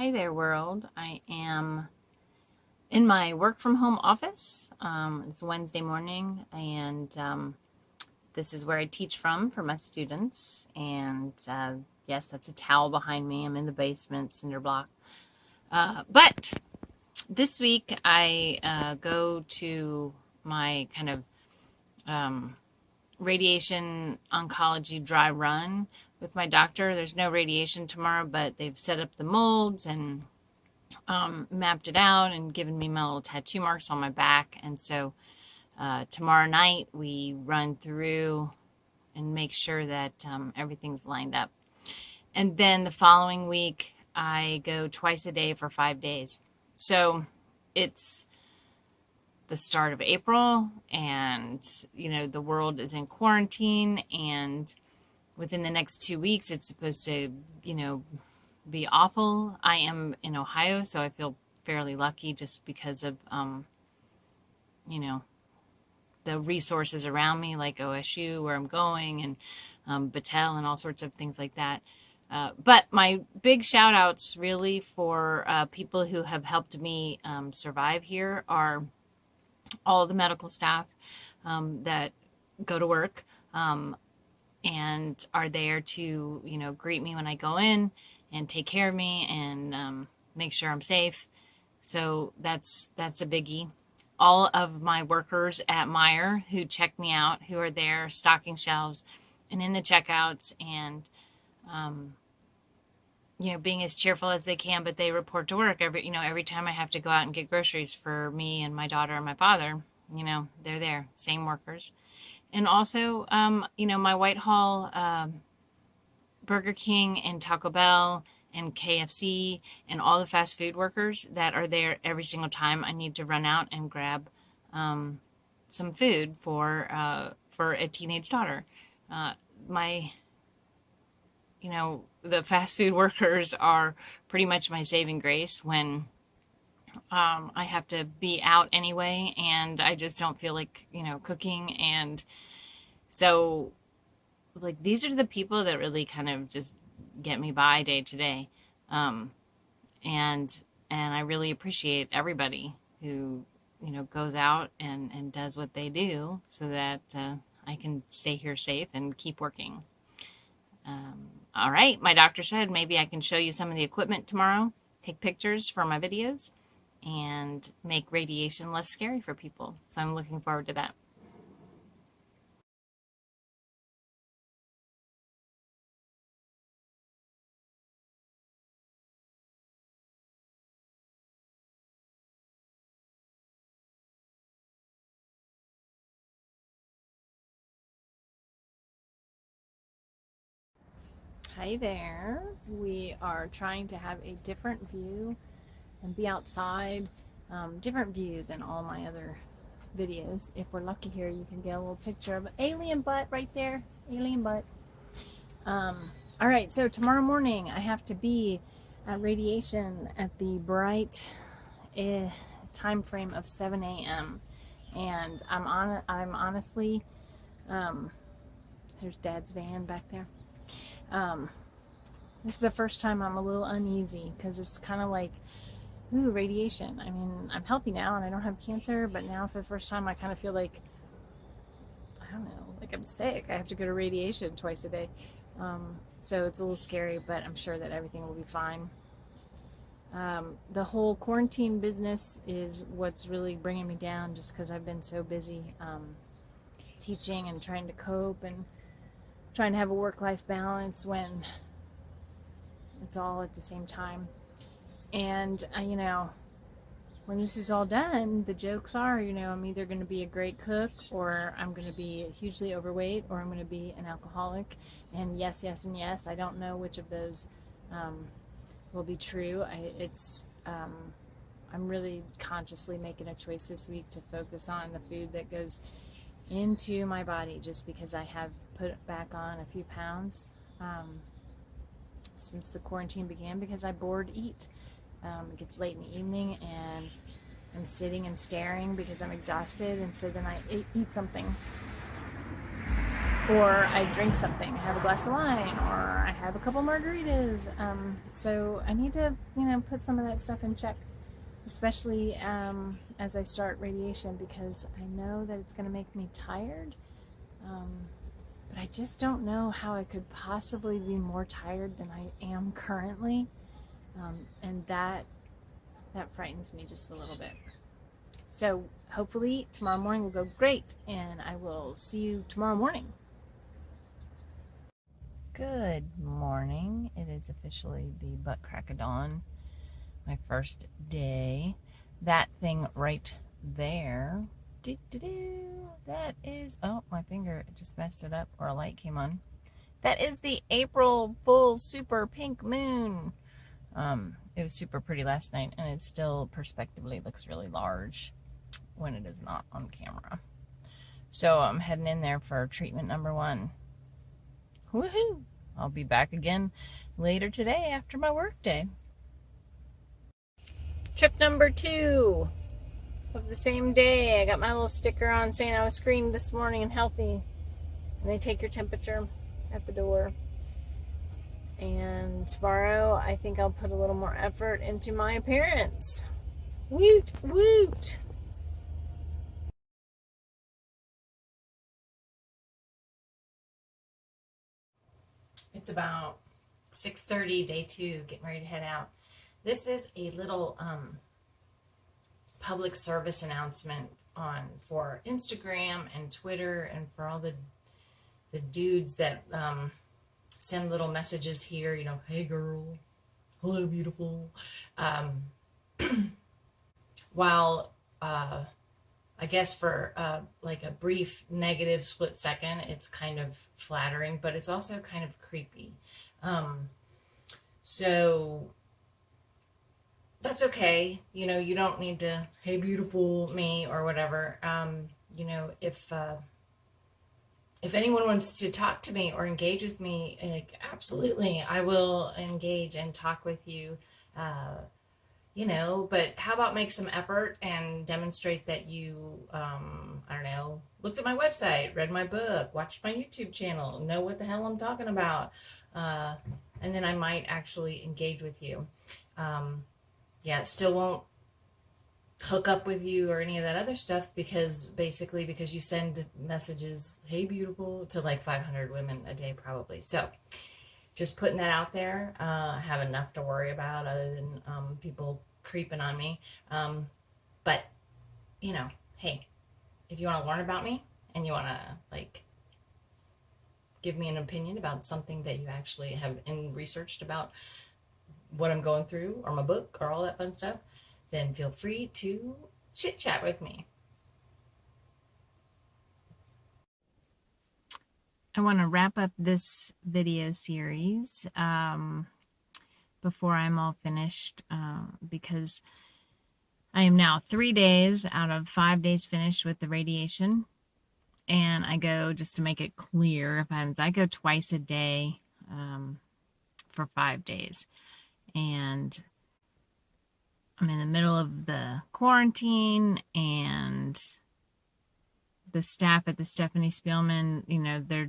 Hi there, world. I am in my work from home office. It's Wednesday morning, and this is where I teach from for my students. And yes, that's a towel behind me. I'm in the basement, cinder block. But this week I go to my kind of radiation oncology dry run with my doctor. There's no radiation tomorrow, but they've set up the molds and mapped it out and given me my little tattoo marks on my back. And so tomorrow night we run through and make sure that everything's lined up. And then the following week I go twice a day for 5 days. So it's the start of April, and the world is in quarantine, and within the next 2 weeks it's supposed to be awful. I am in Ohio, so I feel fairly lucky just because of the resources around me, like OSU where I'm going, and Battelle and all sorts of things like that. But my big shout outs really for people who have helped me survive here are all the medical staff that go to work and are there to greet me when I go in and take care of me and make sure I'm safe. So that's a biggie. All of my workers at Meijer who check me out, who are there stocking shelves and in the checkouts and being as cheerful as they can, but they report to work every time I have to go out and get groceries for me and my daughter and my father. They're there, same workers. And also, my Whitehall, Burger King and Taco Bell and KFC and all the fast food workers that are there every single time I need to run out and grab some food for a teenage daughter. The fast food workers are pretty much my saving grace when I have to be out anyway, and I just don't feel like cooking. And so, like, these are the people that really kind of just get me by day to day. And I really appreciate everybody who goes out and does what they do so that I can stay here safe and keep working. All right, my doctor said maybe I can show you some of the equipment tomorrow, take pictures for my videos, and make radiation less scary for people. So I'm looking forward to that. Hi there. We are trying to have a different view and be outside, different view than all my other videos. If we're lucky here, you can get a little picture of an alien butt right there. Alien butt. All right, so tomorrow morning I have to be at radiation at the bright time frame of 7 a.m. And I'm honestly, there's Dad's van back there. This is the first time I'm a little uneasy because it's kind of like, ooh, radiation. I mean, I'm healthy now and I don't have cancer, but now for the first time I kind of feel like, I don't know, like I'm sick. I have to go to radiation twice a day. So it's a little scary, but I'm sure that everything will be fine. The whole quarantine business is what's really bringing me down just because I've been so busy teaching and trying to cope and trying to have a work-life balance when it's all at the same time. And when this is all done, the jokes are, I'm either going to be a great cook, or I'm going to be hugely overweight, or I'm going to be an alcoholic. And yes, yes, and yes. I don't know which of those will be true. I'm really consciously making a choice this week to focus on the food that goes into my body, just because I have put back on a few pounds since the quarantine began, because I bored eat. It gets late in the evening and I'm sitting and staring because I'm exhausted, and so then I eat something. or I drink something, I have a glass of wine, or I have a couple margaritas. So I need to, put some of that stuff in check, especially as I start radiation, because I know that it's going to make me tired. But I just don't know how I could possibly be more tired than I am currently. And that frightens me just a little bit. So hopefully tomorrow morning will go great, and I will see you tomorrow morning. Good morning. It is officially the butt crack of dawn, my first day. That thing right there, that is, oh, my finger just messed it up, or a light came on. That is the April full super pink moon. It was super pretty last night, and it still perspectively looks really large when it is not on camera. So I'm heading in there for treatment number 1. Woohoo! I'll be back again later today after my work day. Trip number 2 of the same day. I got my little sticker on saying I was screened this morning and healthy. And they take your temperature at the door. And tomorrow, I think I'll put a little more effort into my appearance. Woot, woot. It's about 6:30, day 2, getting ready to head out. This is a little public service announcement for Instagram and Twitter, and for all the dudes that send little messages here, hey girl, hello beautiful. While I guess for like a brief negative split second, it's kind of flattering, but it's also kind of creepy. So that's okay. You don't need to, hey beautiful me or whatever. If anyone wants to talk to me or engage with me, like, absolutely, I will engage and talk with you. But how about make some effort and demonstrate that you, I don't know, looked at my website, read my book, watched my YouTube channel, know what the hell I'm talking about. And then I might actually engage with you. Still won't hook up with you or any of that other stuff, because you send messages, hey beautiful, to like 500 women a day probably. So just putting that out there. I have enough to worry about other than people creeping on me. But hey, if you want to learn about me and you want to give me an opinion about something that you actually have researched about what I'm going through, or my book, or all that fun stuff, then feel free to chit chat with me. I want to wrap up this video series before I'm all finished, because I am now 3 days out of 5 days finished with the radiation. And I go, just to make it clear, I go twice a day for 5 days. And I'm in the middle of the quarantine, and the staff at the Stephanie Spielman, they're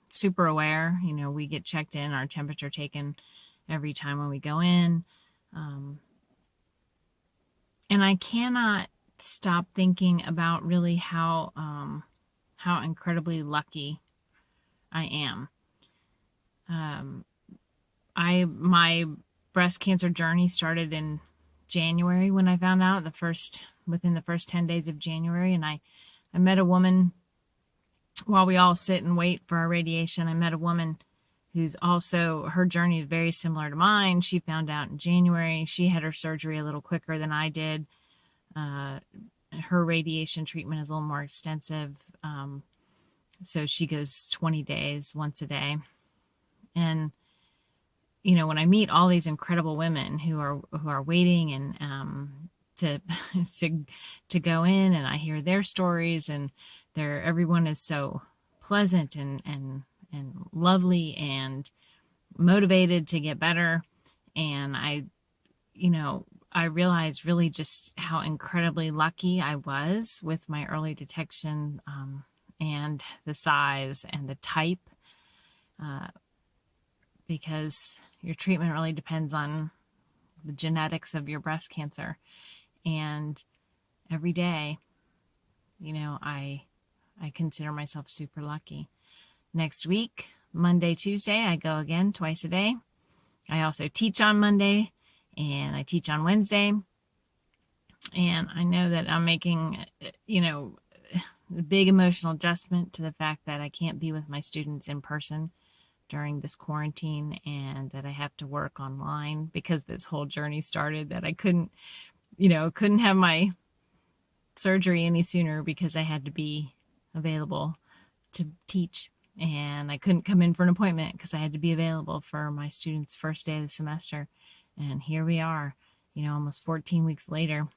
super aware. We get checked in, our temperature taken every time when we go in. And I cannot stop thinking about really how incredibly lucky I am. My breast cancer journey started in January when I found out, within the first 10 days of January. And I met a woman while we all sit and wait for our radiation. I met a woman who's also, her journey is very similar to mine. She found out in January. She had her surgery a little quicker than I did. Her radiation treatment is a little more extensive. So she goes 20 days, once a day. And when I meet all these incredible women who are waiting and to go in, and I hear their stories, and everyone is so pleasant and lovely and motivated to get better. And I realized really just how incredibly lucky I was with my early detection and the size and the type, because your treatment really depends on the genetics of your breast cancer. And every day, I consider myself super lucky. Next week, Monday, Tuesday, I go again twice a day. I also teach on Monday and I teach on Wednesday. And I know that I'm making, a big emotional adjustment to the fact that I can't be with my students in person during this quarantine, and that I have to work online because this whole journey started that I couldn't have my surgery any sooner because I had to be available to teach, and I couldn't come in for an appointment because I had to be available for my students' first day of the semester. And here we are, almost 14 weeks later,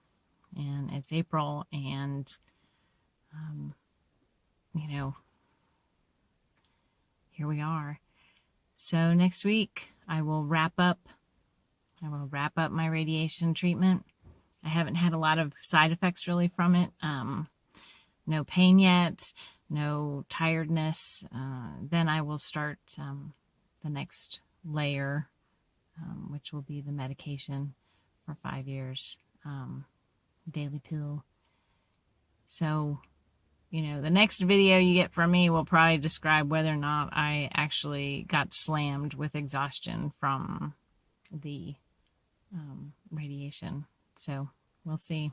and it's April, and here we are. So next week I will wrap up my radiation treatment. I haven't had a lot of side effects really from it. No pain yet, no tiredness. Then I will start the next layer, which will be the medication for 5 years, daily pill. So, the next video you get from me will probably describe whether or not I actually got slammed with exhaustion from the radiation. So we'll see.